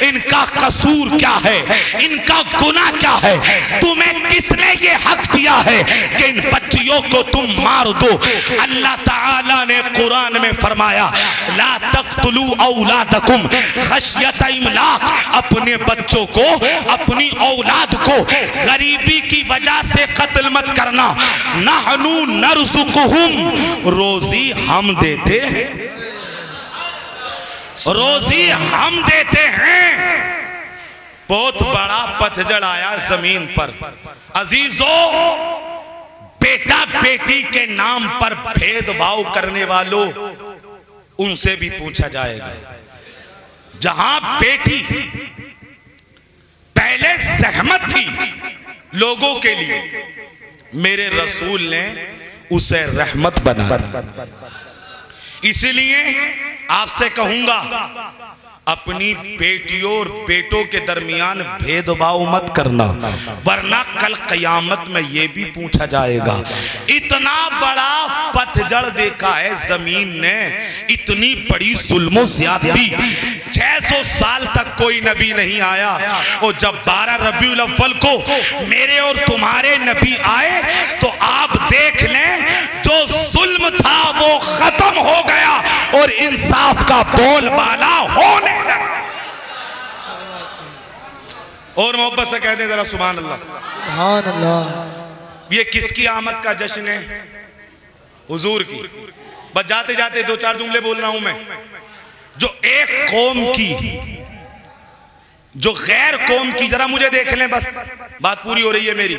इनका कसूर क्या है, इनका गुनाह क्या है? तुम्हें किसने ये हक दिया है कि इन बच्चियों को तुम मार दो? अल्लाह ताला ने कुरान में फरमाया, ला तक़्तुलू औलादकुम खश्यत इमलाक। अपने बच्चों को, अपनी औलाद को गरीबी की वजह से कत्ल मत करना। नहनु नरज़ुकुहुम, रोजी हम देते हैं, रोजी हम देते हैं। बहुत बड़ा पतझड़ आया जमीन पर। अजीजों, बेटा बेटी के नाम पर भेदभाव करने वालों, उनसे भी पूछा जाएगा। जहां बेटी पहले सहमत थी लोगों के लिए, मेरे रसूल ने उसे रहमत बना दी। इसलिए आपसे कहूंगा, अपनी बेटियों और बेटों के दरमियान भेदभाव मत करना, वरना कल कयामत में यह भी पूछा जाएगा। इतना बड़ा पतझड़ देखा है जमीन ने, इतनी बड़ी जुल्मों ज्यादती। 600 साल तक कोई नबी नहीं आया, और जब 12 रबीउल अव्वल को मेरे और तुम्हारे नबी आए तो आप देख लें, जो जुल्म था वो खत्म हो गया और इंसाफ का बोलबाला होने लगा। और मोहब्बत से कहते जरा सुभान अल्लाह। सुभान अल्लाह। ये किसकी आमद का जश्न है? हुजूर की। बस जाते जाते 2-4 जुमले बोल रहा हूं मैं। जो एक कौम की, जो गैर कौम की, जरा मुझे देख लें, बस बात पूरी हो रही है मेरी।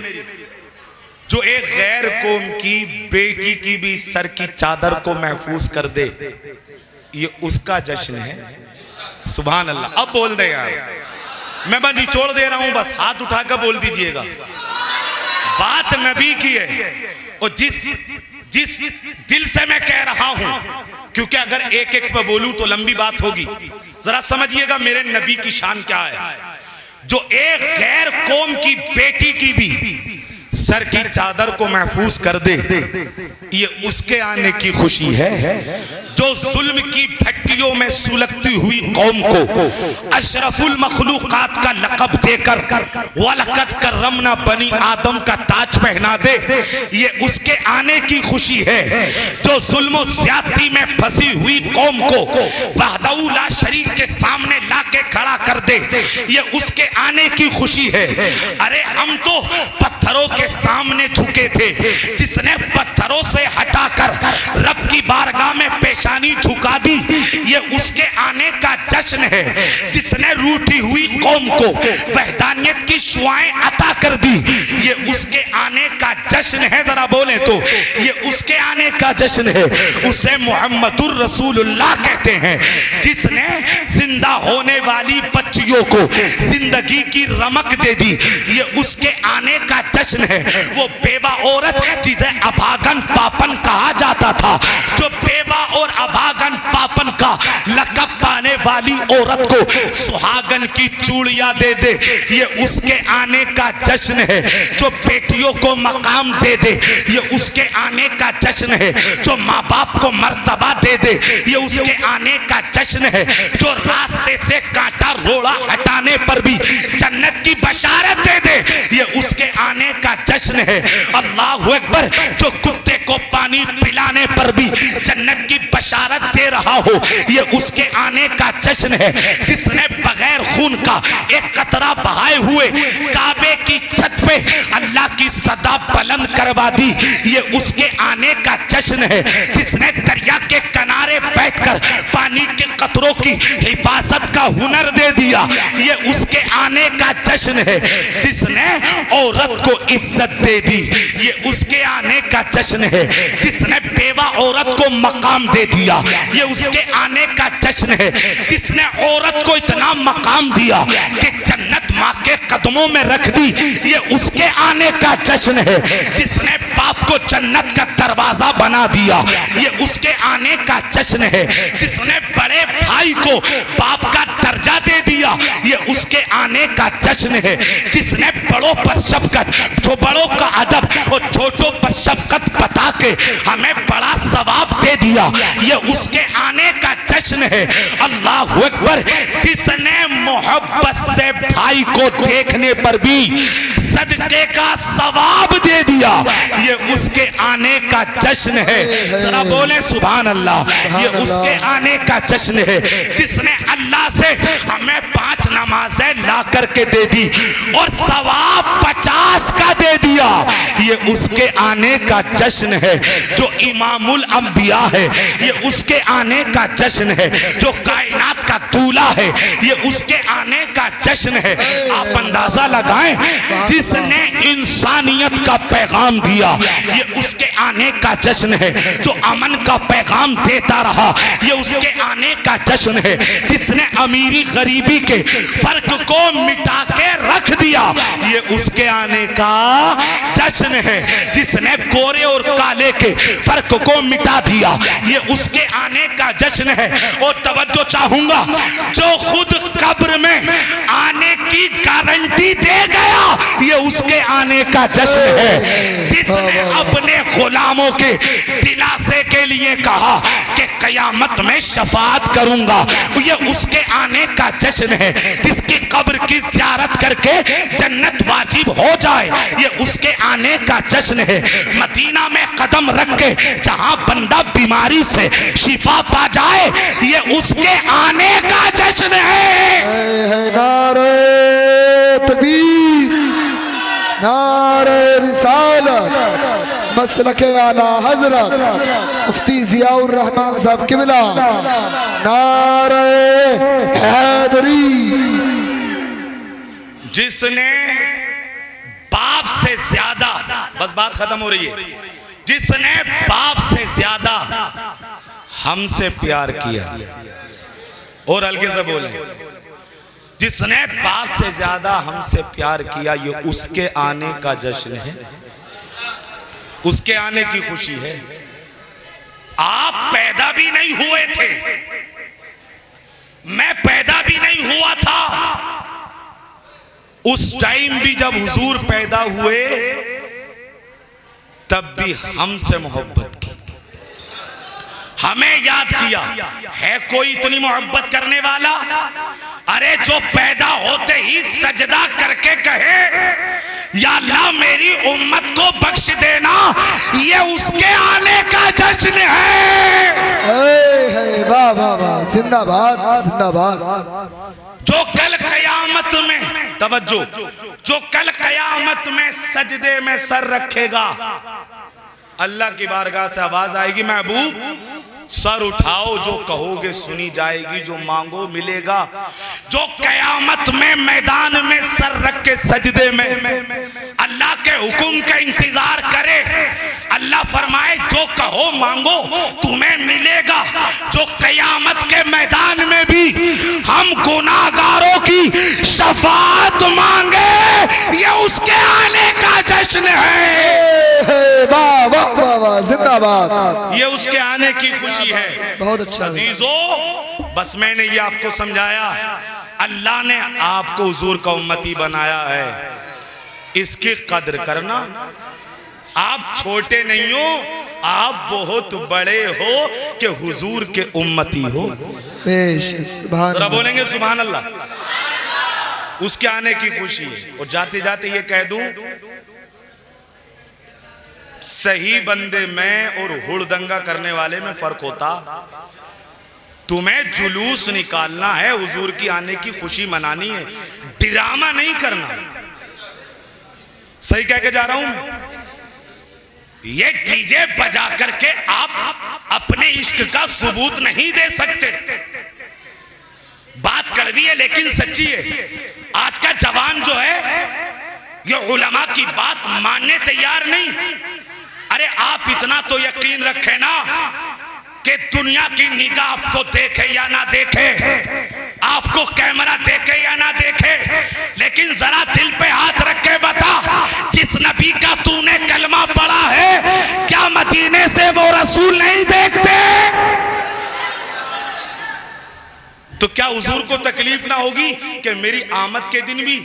जो एक गैर कौम की बेटी की भी सर की चादर को महफूज कर दे, ये उसका जश्न है। सुभान अल्लाह। अब बोल दे यार, मैं बस निचोड़ दे रहा हूं, बस हाथ उठाकर बोल दीजिएगा। बात नबी की है और जिस दिल से मैं कह रहा हूं, क्योंकि अगर एक एक पे बोलूं तो लंबी बात होगी। जरा समझिएगा मेरे नबी की शान क्या है। जो एक गैर कौम की बेटी की भी सर की चादर को महफूज कर दे, ये उसके आने की खुशी है। जो जुल्म की भट्टियों में सुलगती हुई कौम को अशरफुल मखलूकात का लक़ब देकर वलक़द करमना बनी आदम का ताज पहना दे, ये उसके आने की खुशी है। जो जुल्म ज़्यादती में फंसी हुई कौम को वहदहू ला शरीक के सामने लाके खड़ा कर दे, ये उसके आने की खुशी है। अरे हम तो पत्थरों के सामने झुके थे, जिसने पत्थरों से हटाकर रब की बारगाह में पेशानी झुका दी, ये उसके आने का जश्न है। जिसने रूठी हुई कौम को वहदानियत की शुआएं अता कर दी, ये उसके आने का जश्न है। जरा बोले तो ये उसके आने का जश्न है। उसे मुहम्मदुर रसूलुल्लाह कहते हैं। जिसने जिंदा होने वाली बच्चियों को जिंदगी की रमक दे दी, ये उसके आने का जश्न है। वो बेवा औरत जिसे अभागन पापन कहा जाता था, जो बेवा और अभागन पापन का लक़ब पाने वाली औरत को सुहागन की चूड़ियां दे दे, ये उसके आने का जश्न है। जो बेटियों को मकाम दे दे, ये उसके आने का जश्न है। जो माँ बाप को मर्तबा दे दे, ये उसके आने का जश्न है। जो रास्ते से कांटा रोड़ा हटाने पर भी जन्नत की बशारत दे दे, ये उसके आने का जश्न है। अल्लाहु अकबर। जो कुत्ते को पानी पिलाने पर भी जन्नत की बशारत दे रहा हो, ये उसके आने का जश्न है। जिसने बगैर खून का एक कतरा बहाए हुए काबे की छत पे अल्लाह की सदा बुलंद करवा दी, ये उसके आने का जश्न है। जिसने दरिया के किनारे बैठकर पानी के कतरों की हिफाजत का हुनर दे दिया, ये उसके आने का जश्न है। जिसने औरत को इज्जत दे दी, ये उसके आने का जश्न है। जिसने बेवा औरत को मकाम दे दिया, ये उसके आने का जश्न है। जिसने औरत को इतना मकाम दिया कि जन्नत माँ के कदमों में रख दी, ये उसके आने का जश्न है। जिसने बाप को जन्नत का दरवाजा बना दिया, ये उसके आने का जश्न है। जिसने बड़े भाई को बाप का दर्जा दे दिया, ये उसके आने का जश्न है। जिसने बड़ों पर शफकत, जो बड़ों का अदब और छोटों पर शफकत बता के हमें बड़ा सवाब दे दिया, ये उसके आने का जश्न है। अल्लाहु अकबर। जिसने मोहब्बत से भाई को देखने पर भी सदके का सवाब दे दिया, ये उसके आने का जश्न है। जरा बोले सुभान अल्लाह। ये उसके आने का जश्न है। जिसने अल्लाह से हमें 5 नमाजें ला करके दे दी और सवाब 50 का दे दिया, ये उसके आने का जश्न है। जो इमामुल अंबिया है, ये उसके आने का जश्न है। जो कायनात का दूल्हा है, ये उसके आने का जश्न है। आप अंदाजा लगाएं, जिसने इंसानियत का पैगाम दिया, ये उसके आने का जश्न है। जो अमन का पैगाम देता रहा, ये उसके आने का जश्न है। जिसने अमीरी गरीबी के फर्क को मिटा के रख दिया, ये उसके आने का जश्न है। जिसने गोरे और काले के फर्क को मिटा दिया, ये उसके आने का जश्न है। और तवज्जो चाहूंगा, जो खुद कब्र में आने की गारंटी दे गया, ये उसके आने का जश्न है। जिसने अपने गुलामों के दिलासे के लिए कहा कि कयामत में शफाअत करूंगा, ये उसके आने का जश्न है। जिसकी कब्र की ज़ियारत करके जन्नत वाजिब हो जाए, ये उसके आने का जश्न है। मदीना में कदम रख के जहां बंदा बीमारी से शिफा पा जाए, ये उसके आने का जश्न है। नारे तकबीर, नारे रिसालत, मसलके आला हजरत मुफ्ती जियाउर रहमान साहब किबला, नारे हैदरी। जिसने बाप से ज्यादा, बस बात खत्म हो रही है, जिसने बाप से ज्यादा हमसे प्यार किया, और हल्के से बोले, जिसने बाप से ज्यादा हमसे प्यार किया, ये उसके आने का जश्न है, उसके आने की खुशी है। आप पैदा भी नहीं हुए थे, मैं पैदा भी नहीं हुआ था उस टाइम भी जब हुजूर पैदा हुए, तब भी हमसे मोहब्बत की, हमें याद किया। है कोई इतनी मोहब्बत करने वाला? अरे जो पैदा होते ही सजदा करके कहे या अल्लाह मेरी उम्मत को बख्श देना, ये उसके आने का जश्न है। वाह वाह वाह, जिंदाबाद जिंदाबाद। जो कल कयामत में, तवज्जो, जो कल कयामत में सजदे में सर रखेगा, अल्लाह की बारगाह से आवाज आएगी, महबूब सर उठाओ, जो कहोगे सुनी जाएगी, जो मांगो मिलेगा। जो कयामत में मैदान में सर रख के सजदे में अल्लाह के हुक्म का इंतजार करे, अल्लाह फरमाए जो कहो मांगो तुम्हें मिलेगा। जो कयामत के मैदान में भी हम गुनाहगारों की शफाअत मांगे, ये उसके आने का जश्न है। वाह वाह वाह वाह, जिंदाबाद। ये उसके आने की खुशी है। बहुत अच्छा अजीजों, बस मैंने ये आपको समझाया, अल्लाह ने आपको हुजूर का उम्मती बनाया है, इसकी कदर करना। आप छोटे नहीं हो, आप बहुत बड़े हो कि हुजूर के उम्मती हो। बेशक, सुभान अल्लाह। बोलेंगे सुभान अल्लाह। उसके आने की खुशी है। और जाते जाते ये कह दूं, सही बंदे में और हुड़दंगा करने वाले में फर्क होता। तुम्हें जुलूस निकालना है, हुजूर की आने की खुशी मनानी है, ड्रामा नहीं करना। सही कह के जा रहा हूं मैं। ये डीजे बजा करके आप अपने इश्क का सबूत नहीं दे सकते। बात कड़वी है लेकिन सच्ची है। आज का जवान जो है, ये उलमा की बात मानने तैयार नहीं। अरे आप इतना तो यकीन रखें ना कि दुनिया की निगाह आपको देखे या ना देखे, आपको कैमरा देखे या ना देखे, लेकिन जरा दिल पे हाथ रख के बता, जिस नबी का तूने कलमा पढ़ा है, क्या मदीने से वो रसूल नहीं देखते? तो क्या हुजूर को तकलीफ ना होगी कि मेरी आमद के दिन भी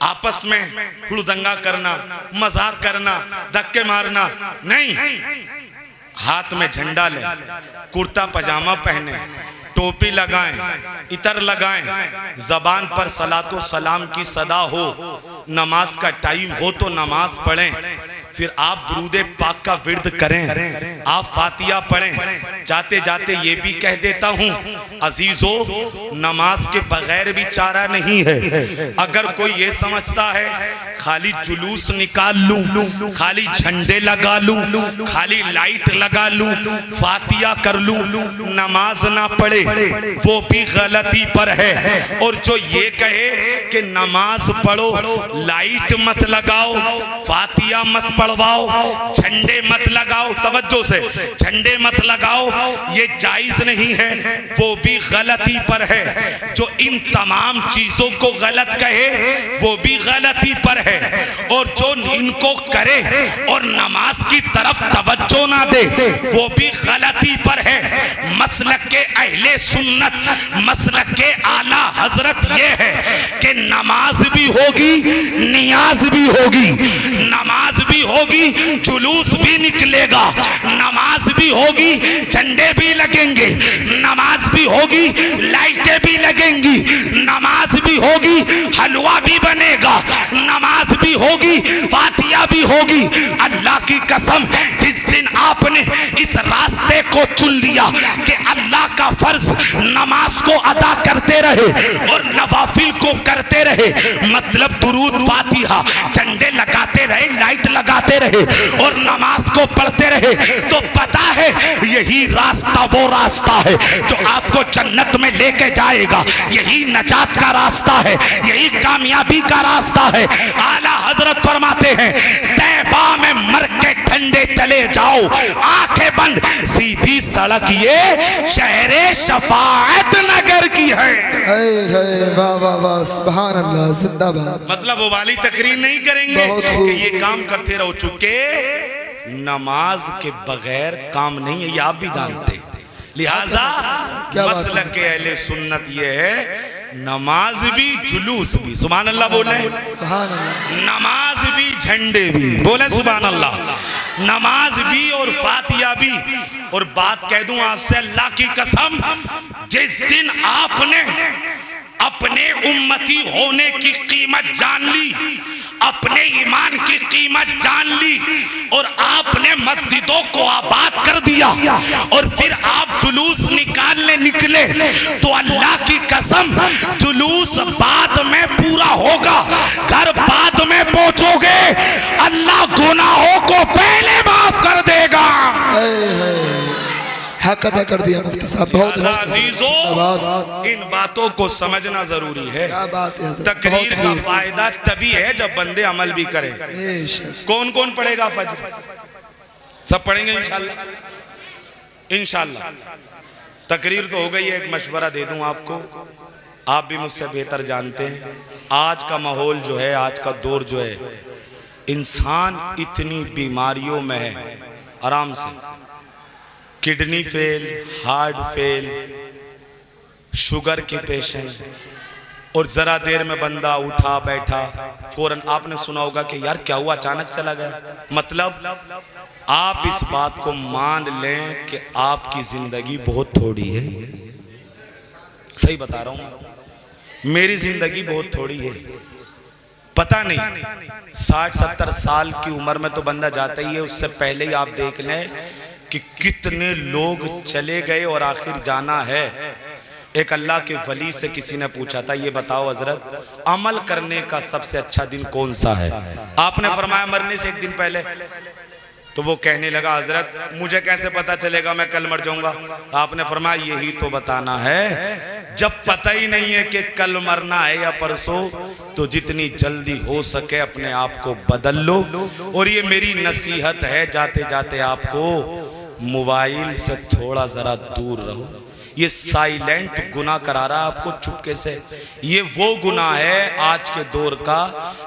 आपस में हुड़दंगा करना, मजाक करना, धक्के मारना? नहीं, हाथ में झंडा ले, कुर्ता पजामा पहने, टोपी लगाएं, इतर लगाएं, जबान पर सलातो सलाम की सदा हो, नमाज का टाइम हो तो नमाज पढ़ें, फिर आप दुरूदे पाक का विर्द करें, आप फातिया पढ़ें। जाते जाते ये भी कह देता हूं अजीजों, नमाज के बगैर भी चारा नहीं है। अगर कोई ये समझता है खाली जुलूस निकाल लूं, खाली झंडे लगा लूं, खाली लाइट लगा लूं, फातिया कर लूं, नमाज ना पढ़े, वो भी गलती पर है। और जो ये कहे कि नमाज पढ़ो, लाइट मत लगाओ, फातिया मत पढ़वाओ, झंडे मत लगाओ, तवज्जो से, झंडे मत लगाओ, ये जायज नहीं है, वो भी गलती पर है। जो इन तमाम चीजों को गलत कहे वो भी गलती पर है, और जो इनको करे और नमाज की तरफ तवज्जो ना दे वो भी गलती पर है। मसलक के अहले सुन्नत, मसलक के आला हजरत ये है कि नमाज भी होगी, नियाज भी होगी, नमाज भी होगी, जुलूस भी निकलेगा, नमाज भी होगी, झंडे भी लगेंगे, नमाज भी होगी, लाइटें भी लगेंगी, नमाज भी होगी, हलवा भी बनेगा, नमाज भी होगी, फातिया भी होगी। अल्लाह की कसम, जिस दिन आपने इस रास्ते को चुन लिया कि अल्लाह का फर्ज नमाज को अदा करते रहे और नवाफिल को करते रहे, मतलब दुरूद फातिहा, झंडे लगाते रहे, लाइट लगाते रहे और नमाज को पढ़ते रहे, तो पता है यही रास्ता वो रास्ता है जो आपको जन्नत में लेके जाएगा। यही नजात का रास्ता है, यही कामयाबी का रास्ता है। आला हजरत फरमाते हैं, तैबा में मर के ठंडे चले जाओ, आंखें बंद, सीधी सड़क ये शहर मेरे शफाअत नगर की है। वाह वाह वाह, सुभान अल्लाह, जिंदाबाद। मतलब वो वाली तकरीर नहीं करेंगे बहुत खूब। कि ये काम करते रहो, चुके नमाज के बगैर काम नहीं है, ये आप भी जानते हैं। लिहाजा मसलक के अहले सुन्नत ये है, नमाज भी जुलूस भी, सुभान अल्लाह बोले, सुभान अल्लाह, नमाज भी झंडे भी बोले, सुभान अल्लाह, नमाज भी और फातिया भी। और बात कह दूं आपसे, अल्लाह की कसम, जिस दिन आपने अपने उम्मती होने की कीमत जान ली, अपने ईमान की कीमत जान ली, और आपने मस्जिदों को आबाद कर दिया, और फिर आप जुलूस निकालने निकले, तो अल्लाह की कसम जुलूस बाद में पूरा होगा, घर बाद में पहुंचोगे, अल्लाह गुनाहों को पहले माफ कर देगा। हक अदा कर दिया मुफ्ती साहब, बहुत अजीजों, इन बातों को समझना जरूरी है। क्या बात है, तकरीर का फायदा तभी है जब बंदे अमल भी करें। कौन कौन पढ़ेगा फज्र? सब पढ़ेंगे इंशाल्लाह। इंशाल्लाह तकरीर तो हो गई है। एक मशवरा दे दूं आपको, आप भी मुझसे बेहतर जानते हैं, आज का माहौल जो है, आज का दौर जो है, इंसान इतनी बीमारियों में है, आराम से kidney fail, heart fail, sugar के पेशेंट, और जरा देर में बंदा उठा बैठा फौरन आपने सुना होगा कि यार क्या हुआ, अचानक चला गया। मतलब आप इस बात को मान लें कि आपकी जिंदगी बहुत थोड़ी है। सही बता रहा हूं, मेरी जिंदगी बहुत थोड़ी है। पता नहीं 60-70 साल की उम्र में तो बंदा जाता ही है, उससे पहले ही आप देख लें कि कितने लोग चले गए और आखिर जाना है। एक अल्लाह के वली से किसी ने पूछा था, ये बताओ हजरत, अमल करने का सबसे अच्छा दिन कौन सा है? आपने फरमाया मरने से एक दिन पहले। तो वो कहने लगा, हजरत मुझे कैसे पता चलेगा, मैं कल मर जाऊंगा। आपने फरमाया यही तो बताना है, जब पता ही नहीं है कि कल मरना है या परसों, तो जितनी जल्दी हो सके अपने आप को बदल लो। और ये मेरी नसीहत है, जाते जाते आपको मोबाइल से थोड़ा जरा दूर रहो। ये साइलेंट गुनाह करा रहा है आपको चुपके से। ये वो गुनाह है आज के दौर का,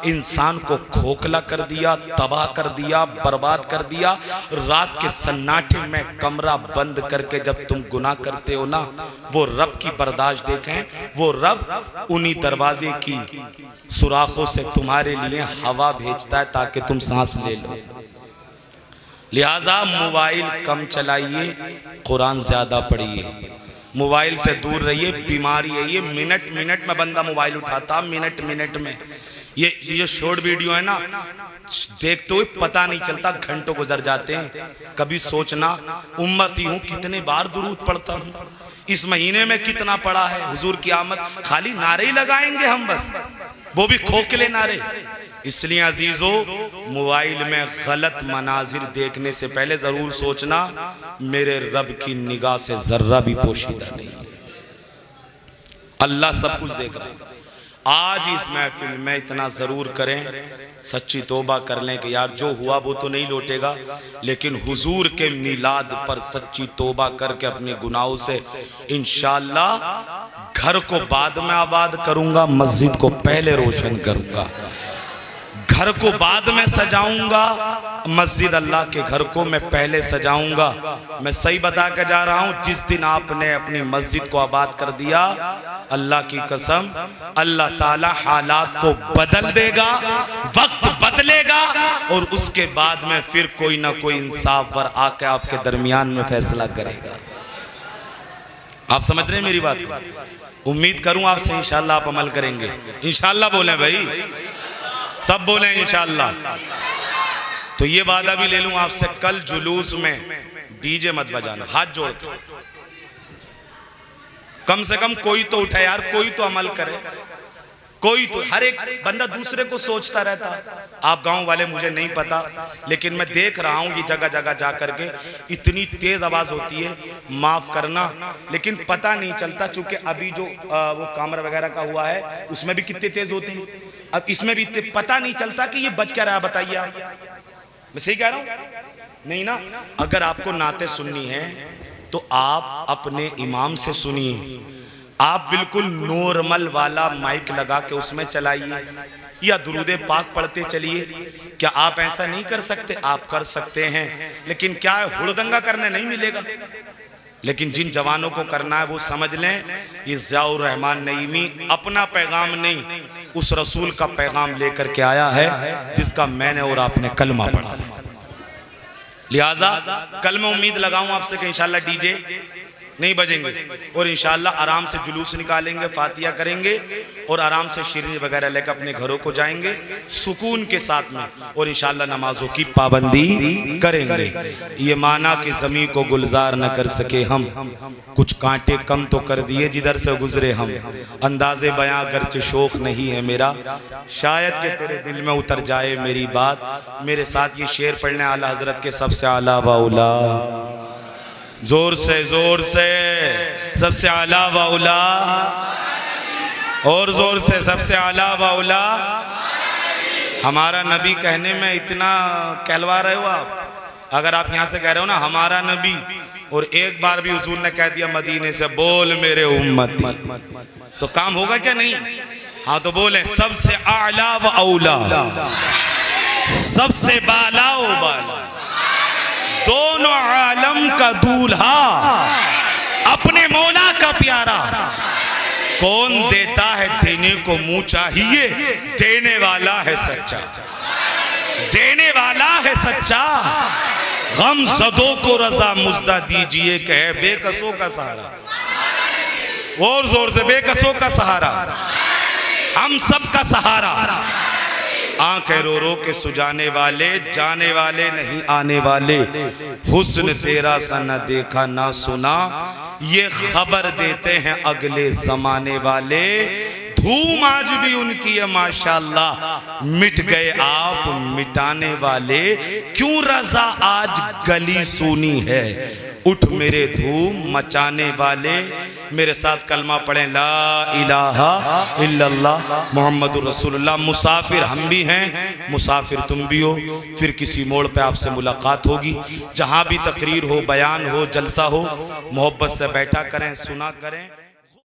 इंसान को खोखला कर दिया, तबाह कर दिया, बर्बाद कर दिया। रात के सन्नाटे में कमरा बंद करके जब तुम गुनाह करते हो ना, वो रब की बर्दाश्त देखें, वो रब उन्हीं दरवाजे की सुराखों से तुम्हारे लिए हवा भेजता है ताकि तुम सांस ले लो। लिहाजा मोबाइल कम चलाइए, कुरान ज्यादा पढ़िए, मोबाइल से दूर रहिए। बीमारी है ये, मिनट मिनट में बंदा मोबाइल उठाता, मिनट मिनट में। ये शॉर्ट वीडियो है ना, देखते हुए पता नहीं चलता, घंटों गुजर जाते हैं। कभी सोचना, उम्मती हूँ कितने बार दुरूद पढ़ता हूँ, इस महीने में कितना पढ़ा है हुजूर की आमद। खाली नारे ही लगाएंगे हम बस, वो भी खोखले नारे। इसलिए अजीजों, मोबाइल में गलत मनाजिर देखने से पहले जरूर सोचना, मेरे रब की निगाह से जर्रा भी पोशीदा नहीं है। अल्लाह सब कुछ देख रहा है। आज इस महफिल में इतना जरूर करें, सच्ची तौबा कर लें कि यार जो हुआ वो तो नहीं लौटेगा, लेकिन हुजूर के मिलाद पर सच्ची तौबा करके अपने गुनाहों से इंशाअल्लाह घर को बाद में आबाद करूंगा, मस्जिद को पहले रोशन करूंगा, घर को बाद में सजाऊंगा, मस्जिद अल्लाह के घर को मैं पहले सजाऊंगा। मैं सही बता के जा रहा हूं, जिस दिन आपने अपनी मस्जिद को आबाद कर दिया, अल्लाह की कसम अल्लाह ताला हालात को बदल देगा, वक्त बदलेगा, और उसके बाद में फिर कोई ना कोई इंसाफ पर आके आपके दरमियान में फैसला करेगा। आप समझ रहे हैं मेरी बात को? उम्मीद करूं आपसे इंशाअल्लाह आप अमल करेंगे। इंशाअल्लाह बोले भाई, सब बोले इंशाअल्लाह। तो ये वादा भी ले लूं आपसे, कल जुलूस में डीजे मत बजाना, हाथ जोड़ के। कम से कम कोई तो उठे यार, कोई तो अमल करे, कोई तो। हर एक बंदा दूसरे को सोचता रहता। आप गांव वाले मुझे नहीं पता, लेकिन मैं देख रहा हूं ये जगह जगह जा करके इतनी तेज आवाज होती है, माफ करना, लेकिन पता नहीं चलता। चूंकि अभी जो वो कामरा वगैरह का हुआ है, उसमें भी कितने तेज होते हैं, अब इसमें भी पता नहीं चलता कि ये बच क्या रहा। बताइए आप, मैं सही कह रहा हूं नहीं ना? अगर आपको नाते सुननी है तो आप अपने इमाम से सुनिए। आप बिल्कुल नॉर्मल वाला माइक लगा के उसमें चलाइए या दुरूदे पाक पढ़ते चलिए। क्या आप ऐसा नहीं कर सकते? आप कर सकते हैं, लेकिन क्या है, हुड़दंगा करने नहीं मिलेगा। लेकिन जिन जवानों को करना है वो समझ लें, ये ज़ियाउर रहमान नईमी अपना पैगाम नहीं, उस रसूल का पैगाम लेकर के आया है जिसका मैंने और आपने कलमा पढ़ा। लिहाजा कल मैं उम्मीद लगाऊं आपसे कि इंशाल्लाह डीजे नहीं बजेंगे और इंशाल्लाह आराम से जुलूस निकालेंगे, फातिया करेंगे और आराम से शीरीन वगैरह लेकर अपने घरों को जाएंगे सुकून के साथ में, और इंशाल्लाह नमाजों की पाबंदी करेंगे। ये माना कि ज़मीं को गुलजार न कर सके हम, कुछ कांटे कम तो कर दिए जिधर से गुजरे हम। अंदाज़े बयां गर्च शौक नहीं है मेरा, शायद कि तेरे दिल में उतर जाए मेरी बात। मेरे साथ ये शेर पढ़ने आला हजरत के सबसे आला वाउला, जोर से सबसे आला वाउला, और जोर से सबसे आला वाउला। हमारा नबी कहने में इतना कहलवा रहे हो आप। अगर आप यहाँ से कह रहे हो ना हमारा नबी, और एक बार भी हुजूर ने कह दिया मदीने से बोल मेरे उम्मती, तो काम होगा क्या नहीं? हाँ तो बोले सबसे आला व औला, सबसे बाला व बाला, दोनों आलम का दूल्हा, अपने मौला का प्यारा। कौन देता है देने को मुंह चाहिए, देने वाला है सच्चा, देने वाला है सच्चा। गम ज़दों को रज़ा मुज़्दा दीजिए, कहे बेकसों का सहारा, और जोर से बेकसों का सहारा, हम सब का सहारा। आंखें रो रो के सुजाने वाले, जाने वाले नहीं आने वाले। हुस्न तेरा सा न देखा ना सुना, ये खबर देते हैं अगले जमाने वाले। धूम आज भी उनकी है माशाल्लाह, मिट गए आप मिटाने वाले। क्यों रजा आज गली सुनी है, उठ मेरे धूम मचाने वाले। मेरे साथ कलमा पढ़ें, ला इलाहा इल्लल्लाह मुहम्मदुर रसूलुल्लाह। मुसाफिर हम भी हैं, मुसाफिर तुम भी हो। फिर किसी मोड़ पे आपसे मुलाकात होगी। जहाँ भी तकरीर हो, बयान हो, जलसा हो, मोहब्बत से बैठा करें, सुना करें।